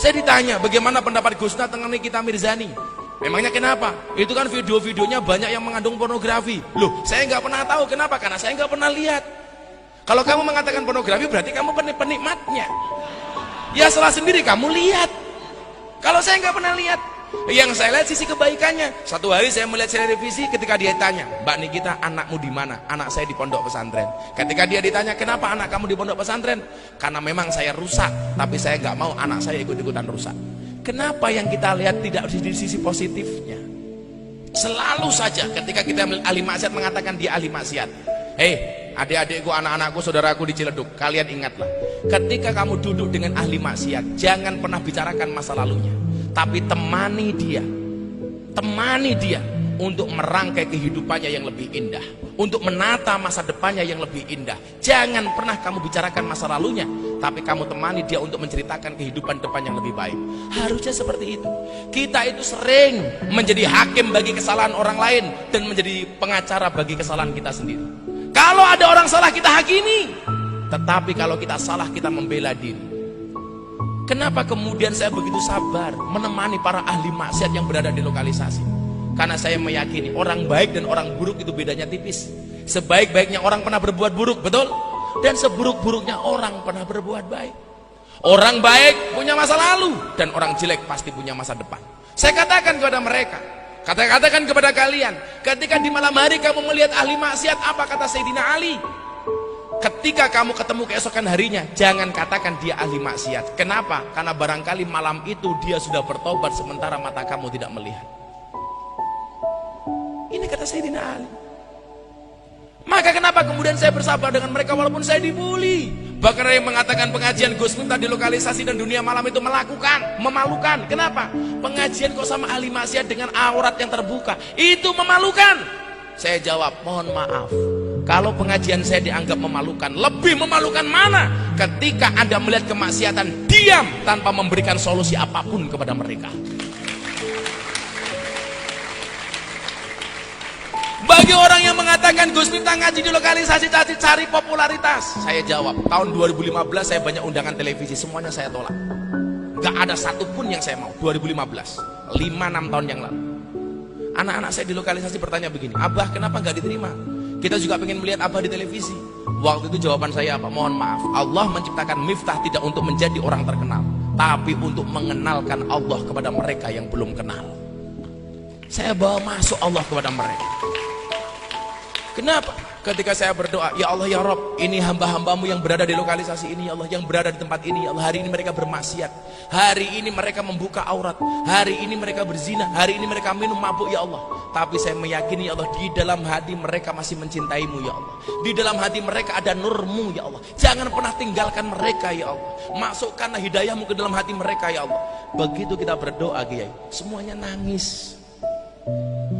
Saya ditanya, bagaimana pendapat Gusna tentang Nikita Mirzani? Memangnya kenapa? Itu kan video-videonya banyak yang mengandung pornografi. Loh, saya nggak pernah tahu. Kenapa? Karena saya nggak pernah lihat. Kalau kamu mengatakan pornografi, berarti kamu penikmatnya. Ya salah sendiri, kamu lihat. Kalau saya nggak pernah lihat, yang saya lihat sisi kebaikannya. Satu hari saya melihat televisi ketika dia tanya, Mbak Nikita, anakmu di mana? Anak saya di pondok pesantren. Ketika dia ditanya, kenapa anak kamu di pondok pesantren? Karena memang saya rusak, tapi saya nggak mau anak saya ikut-ikutan rusak. Kenapa yang kita lihat tidak di sisi positifnya? Selalu saja ketika kita ahli maksiat mengatakan dia ahli maksiat. Hei, adik-adikku, anak-anakku, saudaraku di Ciledug, kalian ingatlah, ketika kamu duduk dengan ahli maksiat, jangan pernah bicarakan masa lalunya, tapi temani dia untuk merangkai kehidupannya yang lebih indah, untuk menata masa depannya yang lebih indah. Jangan pernah kamu bicarakan masa lalunya, tapi kamu temani dia untuk menceritakan kehidupan depan yang lebih baik. Harusnya seperti itu. Kita itu sering menjadi hakim bagi kesalahan orang lain dan menjadi pengacara bagi kesalahan kita sendiri. Kalau ada orang salah kita hakimi, tetapi kalau kita salah kita membela diri. Kenapa kemudian saya begitu sabar menemani para ahli maksiat yang berada di lokalisasi? Karena saya meyakini orang baik dan orang buruk itu bedanya tipis. Sebaik-baiknya orang pernah berbuat buruk, betul? Dan seburuk-buruknya orang pernah berbuat baik. Orang baik punya masa lalu dan orang jelek pasti punya masa depan. Saya katakan kepada mereka, katakan kepada kalian, ketika di malam hari kamu melihat ahli maksiat, apa kata Sayyidina Ali? Ketika kamu ketemu keesokan harinya, jangan katakan dia ahli maksiat. Kenapa? Karena barangkali malam itu dia sudah bertobat sementara mata kamu tidak melihat. Ini kata Sayyidina Ali. Maka kenapa kemudian saya bersabar dengan mereka walaupun saya dibully? Bahkan ada yang mengatakan pengajian Gus Miftah di lokalisasi dan dunia malam itu memalukan. Kenapa? Pengajian kok sama ahli maksiat dengan aurat yang terbuka, itu memalukan. Saya jawab, mohon maaf, kalau pengajian saya dianggap memalukan, lebih memalukan mana ketika Anda melihat kemaksiatan diam tanpa memberikan solusi apapun kepada mereka. Bagi orang yang mengatakan Gus Miftah ngaji di lokalisasi cari popularitas, saya jawab, tahun 2015 saya banyak undangan televisi, semuanya saya tolak. Gak ada satupun yang saya mau. 2015, 5-6 tahun yang lalu, anak-anak saya di lokalisasi bertanya begini, Abah kenapa gak diterima? Kita juga pengen melihat Abah di televisi. Waktu itu jawaban saya apa? Mohon maaf, Allah menciptakan Miftah tidak untuk menjadi orang terkenal, tapi untuk mengenalkan Allah kepada mereka yang belum kenal. Saya bawa masuk Allah kepada mereka. Kenapa? Ketika saya berdoa, ya Allah ya Rabb, ini hamba-hambamu yang berada di lokalisasi ini ya Allah, yang berada di tempat ini ya Allah, hari ini mereka bermaksiat, hari ini mereka membuka aurat, hari ini mereka berzina, hari ini mereka minum mabuk ya Allah. Tapi saya meyakini ya Allah, di dalam hati mereka masih mencintaimu ya Allah, di dalam hati mereka ada nurmu ya Allah. Jangan pernah tinggalkan mereka ya Allah, masukkanlah hidayahmu ke dalam hati mereka ya Allah. Begitu kita berdoa Kiai, semuanya nangis.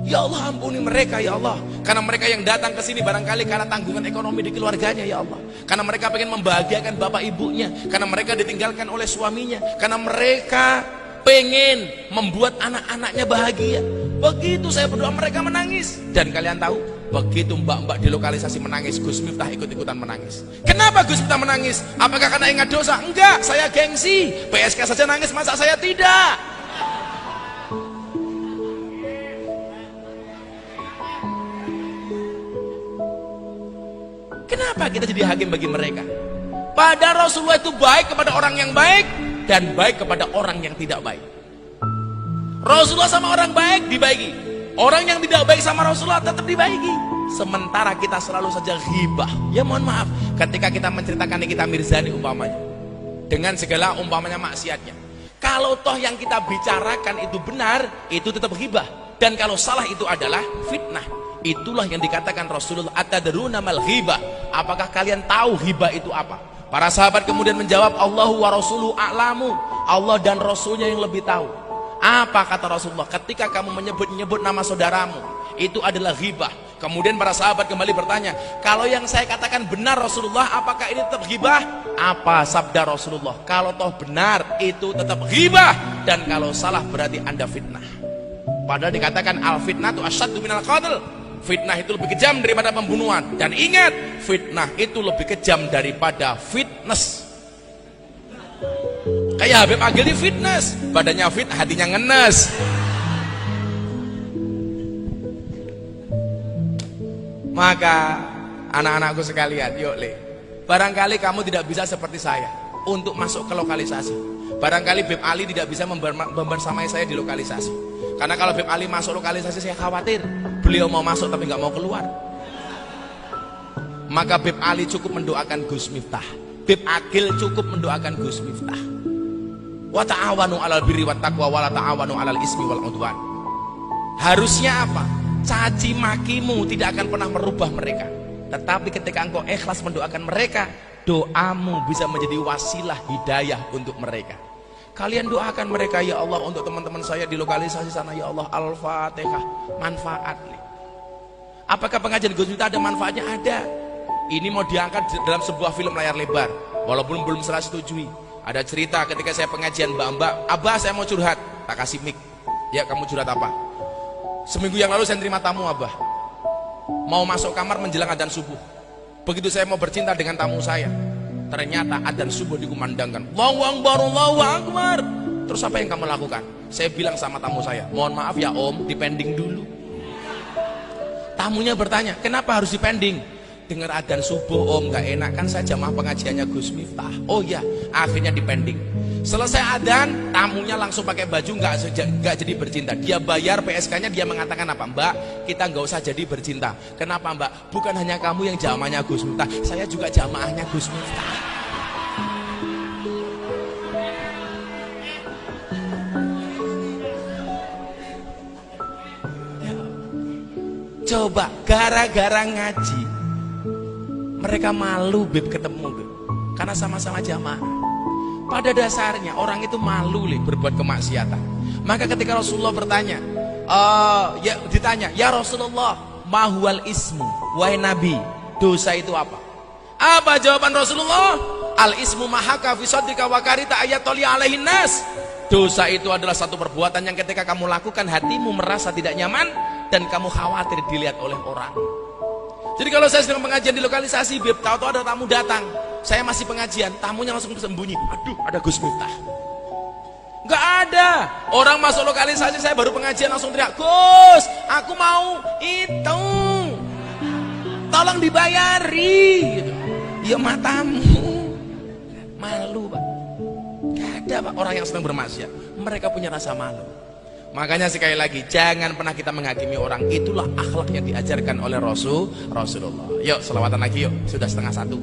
Ya Allah ampuni mereka ya Allah, karena mereka yang datang ke sini barangkali karena tanggungan ekonomi di keluarganya ya Allah, karena mereka pengen membahagiakan bapak ibunya, karena mereka ditinggalkan oleh suaminya, karena mereka pengen membuat anak-anaknya bahagia. Begitu saya berdoa mereka menangis. Dan kalian tahu, begitu mbak-mbak di lokalisasi menangis, Gus Miftah ikut-ikutan menangis. Kenapa Gus Miftah menangis? Apakah karena ingat dosa? Enggak, saya gengsi. PSK saja nangis, masa saya tidak? Kenapa kita jadi hakim bagi mereka? Padahal Rasulullah itu baik kepada orang yang baik dan baik kepada orang yang tidak baik. Rasulullah sama orang baik dibaiki, orang yang tidak baik sama Rasulullah tetap dibaiki. Sementara kita selalu saja ghibah. Ya mohon maaf, ketika kita menceritakan Nikita Mirzani umpamanya, dengan segala umpamanya maksiatnya, kalau toh yang kita bicarakan itu benar, itu tetap ghibah. Dan kalau salah itu adalah fitnah. Itulah yang dikatakan Rasulullah, atadruna mal ghibah, apakah kalian tahu ghibah itu apa? Para sahabat kemudian menjawab, Allahu wa rasuluhu a'lamu, Allah dan Rasulnya yang lebih tahu. Apa kata Rasulullah? Ketika kamu menyebut-nyebut nama saudaramu, itu adalah ghibah. Kemudian para sahabat kembali bertanya, kalau yang saya katakan benar Rasulullah, apakah ini tetap ghibah? Apa sabda Rasulullah? Kalau toh benar itu tetap ghibah, dan kalau salah berarti Anda fitnah. Padahal dikatakan al fitnatu asyaddu minal qatl, fitnah itu lebih kejam daripada pembunuhan. Dan ingat, fitnah itu lebih kejam daripada fitness. Kayak Kayak Habib Agil di fitness, badannya fit, hatinya ngenes. Maka anak-anakku sekalian, yuk le, barangkali kamu tidak bisa seperti saya untuk masuk ke lokalisasi. Barangkali Beb Ali tidak bisa membersamai saya di lokalisasi. Karena kalau Beb Ali masuk lokalisasi, saya khawatir beliau mau masuk tapi nggak mau keluar. Maka Beb Ali cukup mendoakan Gus Miftah, Beb Agil cukup mendoakan Gus Miftah. Wa ta'awanu 'alal birri wat taqwa wa la ta'awanu 'alal ismi wal 'udwan. Harusnya apa? Caci makimu tidak akan pernah merubah mereka. Tetapi ketika engkau ikhlas mendoakan mereka, doamu bisa menjadi wasilah hidayah untuk mereka. Kalian doakan mereka, ya Allah, untuk teman-teman saya di lokalisasi sana, ya Allah. Al-Fatihah. Manfaat. Apakah pengajian Gus Miftah ada manfaatnya? Ada. Ini mau diangkat dalam sebuah film layar lebar, walaupun belum saya setujui. Ada cerita ketika saya pengajian, mbak-mbak, Abah saya mau curhat, tak kasih mic. Ya, kamu curhat apa? Seminggu yang lalu saya terima tamu, Abah. Mau masuk kamar menjelang adzan subuh. Begitu saya mau bercinta dengan tamu saya, ternyata adzan subuh dikumandangkan. Allahu Akbar, Allahu Akbar. Terus apa yang kamu lakukan? Saya bilang sama tamu saya, mohon maaf ya Om, dipending dulu. Tamunya bertanya, kenapa harus dipending? Dengar adzan subuh Om, gak enak kan, saya jamaah pengajiannya Gus Miftah. Oh ya, akhirnya dipending. Selesai adzan, tamunya langsung pakai baju, nggak jadi bercinta. Dia bayar PSK-nya, dia mengatakan apa? Mbak, kita nggak usah jadi bercinta. Kenapa Mbak? Bukan hanya kamu yang jamaahnya Gus Miftah, saya juga jamaahnya Gus Miftah. Coba gara-gara ngaji, mereka malu Beb ketemu Beb, karena sama-sama jamaah. Pada dasarnya orang itu malu berbuat kemaksiatan. Maka ketika Rasulullah bertanya, ditanya, ya Rasulullah, mahwal ismu, wahai Nabi, dosa itu apa? Apa jawaban Rasulullah? Al ismu mahaka fi sadrika wa karita ayatoli alaihin nas. Dosa itu adalah satu perbuatan yang ketika kamu lakukan, hatimu merasa tidak nyaman dan kamu khawatir dilihat oleh orang. Jadi kalau saya sedang pengajian di lokalisasi, Beb, tahu-tahu ada tamu datang, saya masih pengajian, tamunya langsung bersembunyi. Aduh, ada Gus Miftah. Nggak ada. Orang masuk lokalisasi, saya baru pengajian langsung teriak, Gus, aku mau itu, tolong dibayari. Gitu. Ya matamu, malu Pak. Nggak ada Pak orang yang sedang bermaksiat. Mereka punya rasa malu. Makanya sekali lagi, jangan pernah kita menghakimi orang. Itulah akhlak yang diajarkan oleh Rasulullah. Yuk, selawatan lagi yuk, sudah 12:30.